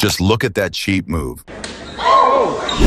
Just look at that cheap move.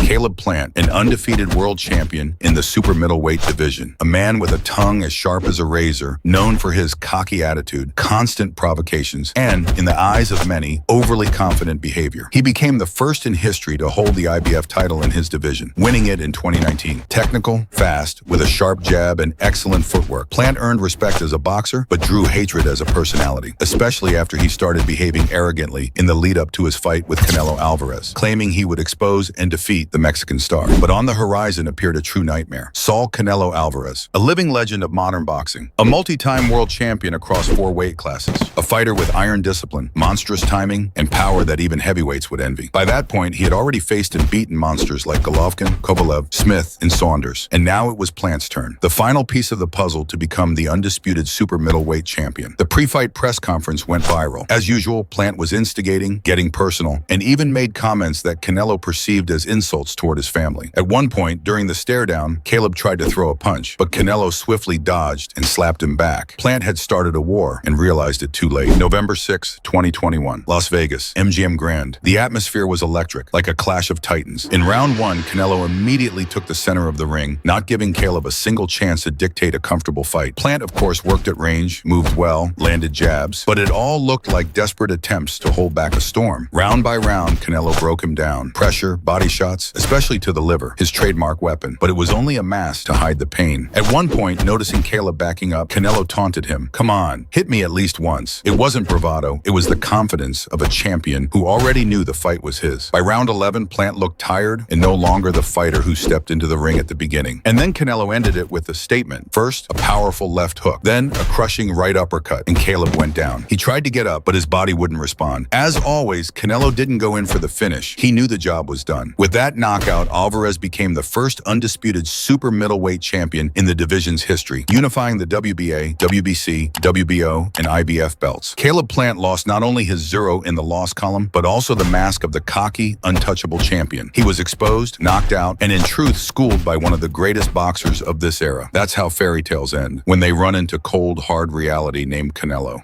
Caleb Plant, an undefeated world champion in the super middleweight division. A man with a tongue as sharp as a razor, known for his cocky attitude, constant provocations, and, in the eyes of many, overly confident behavior. He became the first in history to hold the IBF title in his division, winning it in 2019. Technical, fast, with a sharp jab and excellent footwork. Plant earned respect as a boxer, but drew hatred as a personality, especially after he started behaving arrogantly in the lead-up to his fight with Canelo Alvarez, claiming he would expose and defeat the Mexican star. But on the horizon appeared a true nightmare. Saul Canelo Alvarez, a living legend of modern boxing, a multi-time world champion across 4 weight classes, a fighter with iron discipline, monstrous timing, and power that even heavyweights would envy. By that point, he had already faced and beaten monsters like Golovkin, Kovalev, Smith, and Saunders. And now it was Plant's turn, the final piece of the puzzle to become the undisputed super middleweight champion. The pre-fight press conference went viral. As usual, Plant was instigating, getting personal, and even made comments that Canelo perceived as insults toward his family. At one point, during the stare-down, Caleb tried to throw a punch, but Canelo swiftly dodged and slapped him back. Plant had started a war and realized it too late. November 6, 2021, Las Vegas, MGM Grand. The atmosphere was electric, like a clash of titans. In round 1, Canelo immediately took the center of the ring, not giving Caleb a single chance to dictate a comfortable fight. Plant, of course, worked at range, moved well, landed jabs, but it all looked like desperate attempts to hold back a storm. Round by round, Canelo broke him down. Pressure, body shots, especially to the liver, his trademark weapon, but it was only a mask to hide the pain. At one point, noticing Caleb backing up, Canelo taunted him, "Come on, hit me at least once." It wasn't bravado, it was the confidence of a champion who already knew the fight was his. By round 11, Plant looked tired and no longer the fighter who stepped into the ring at the beginning. And then Canelo ended it with a statement. First, a powerful left hook, then a crushing right uppercut, and Caleb went down. He tried to get up, but his body wouldn't respond. As always, Canelo didn't go in for the finish. He knew the job was done. With that knockout, Alvarez became the first undisputed super middleweight champion in the division's history, unifying the WBA, WBC, WBO, and IBF belts. Caleb Plant lost not only his 0 in the loss column, but also the mask of the cocky, untouchable champion. He was exposed, knocked out, and in truth schooled by one of the greatest boxers of this era. That's how fairy tales end, when they run into cold, hard reality named Canelo.